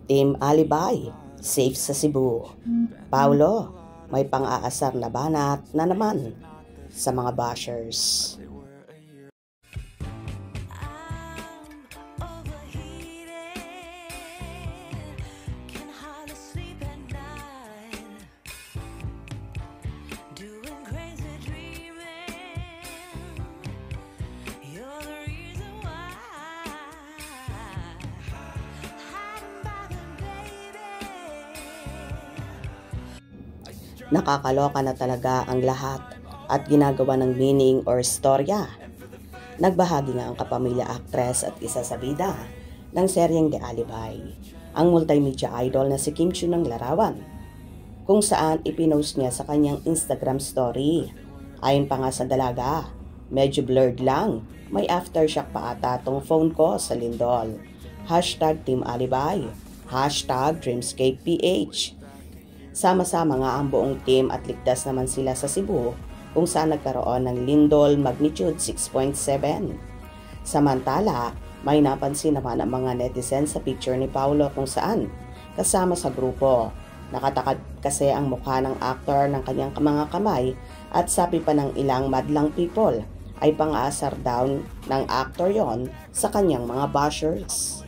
Team Alibay, safe sa Cebu. Paulo, may pang-aasar na banat na naman sa mga bashers. Nakakaloka na talaga ang lahat at ginagawa ng meaning or storya. Nagbahagi nga ang kapamilya actress at isa sa bida ng seryeng The Alibay, ang multimedia idol na si Kim Chiu ng larawan, kung saan ipinost niya sa kanyang Instagram story. Ayon pa nga sa dalaga, medyo blurred lang, may aftershock pa ata tong phone ko sa lindol. #Team Alibay, #DreamscapePH. Sama-sama nga ang buong team at ligtas naman sila sa Cebu kung saan nagkaroon ng lindol magnitude 6.7. Samantala, may napansin naman ang mga netizens sa picture ni Paulo kung saan kasama sa grupo. Nakatakad kasi ang mukha ng aktor ng kanyang mga kamay at sabi pa ng ilang madlang people ay pang-aasar daw ng aktor yon sa kanyang mga bashers.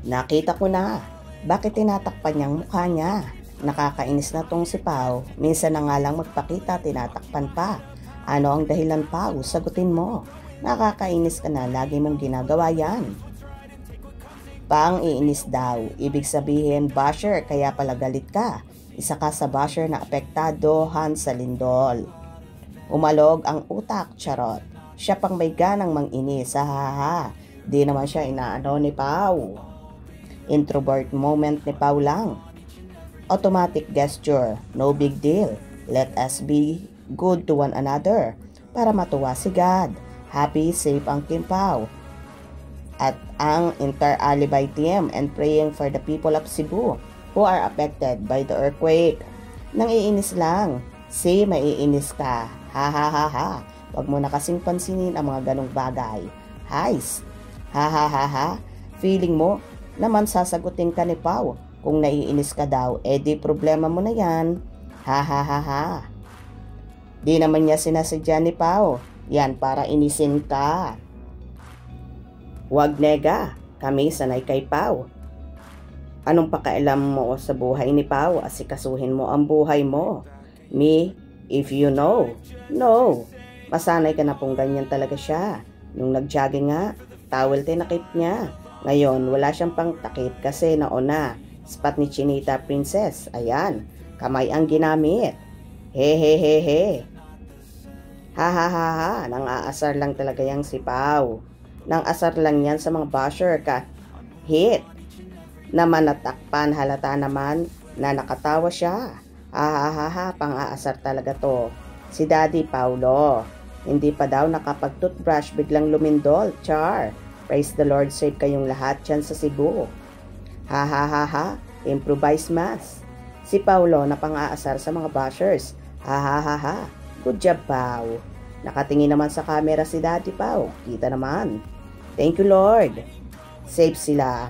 Nakita ko na, bakit tinatakpan niyang mukha niya? Nakakainis na tong si Pao, minsan na nga lang magpakita, tinatakpan pa. Ano ang dahilan, Pao? Sagutin mo. Nakakainis ka na, lagi mong ginagawa yan. Pang-iinis daw, ibig sabihin basher, kaya pala galit ka. Isa ka sa basher na apektadohan sa lindol. Umalog ang utak, charot. Siya pang may ganang manginis, ha. Di naman siya inaano ni Pao. Introvert moment ni Pao lang. Automatic gesture, no big deal. Let us be good to one another para matuwa si God. Happy, safe ang Kim Pao at ang entire Alibay team and praying for the people of Cebu who are affected by the earthquake. Nangiinis lang. Say, maiinis ka. Ha. Huwag mo na kasing pansinin ang mga ganong bagay. Hais. Ha. Feeling mo naman sasagutin ka ni Pao. Kung naiinis ka daw, di problema mo na yan. Ha. Di naman niya sinasadya ni Pao. Yan para inisin ka. Huwag nega, kami sanay kay Pao. Anong pakialam mo sa buhay ni Pao? Asikasuhin mo ang buhay mo. Me, if you know. No, masanay ka na pong ganyan talaga siya. Nung nag-jogging nga, towel tinakip niya. Ngayon, wala siyang pang takip kasi nauna. Spot ni Chinita Princess. Ayan, kamay ang ginamit. He. Ha. Nang aasar lang talaga yang si Pao. Nang asar lang yan sa mga basher ka. Hit. Naman natakpan, halata naman na nakatawa siya. Ha. Pang-aasar talaga to. Si Daddy Paulo. Hindi pa daw nakapag-toothbrush, biglang lumindol. Char. Praise the Lord, save kayong lahat dyan sa Cebu. Ha. Improvise mass. Si Paulo na pang-aasar sa mga bashers. Ha. Good job, Pao. Nakatingin naman sa camera si Daddy Pao. Kita naman. Thank you, Lord. Safe sila.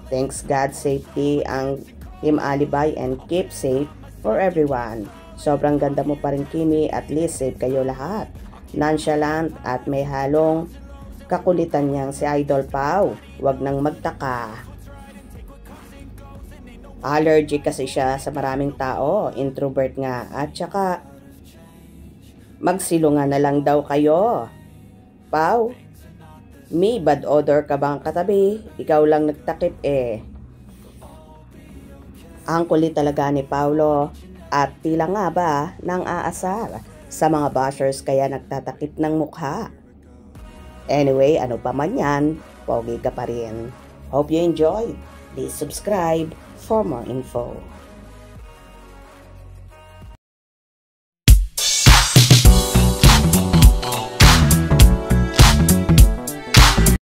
Thanks God, safety ang Team Alibay and keep safe for everyone. Sobrang ganda mo pa rin, Kimi. At least safe kayo lahat. Nonchalant at may halong kakulitan niyang si Idol Pao. Huwag nang magtaka. Allergic kasi siya sa maraming tao, introvert nga, at saka magsilungan na lang daw kayo. Pao, may bad odor ka bang katabi? Ikaw lang nagtakip Ang kulit talaga ni Paulo at tila nga ba nang aasar sa mga bashers kaya nagtatakip ng mukha. Anyway, ano pa man yan, pogi ka pa rin. Hope you enjoyed. Please subscribe for more info.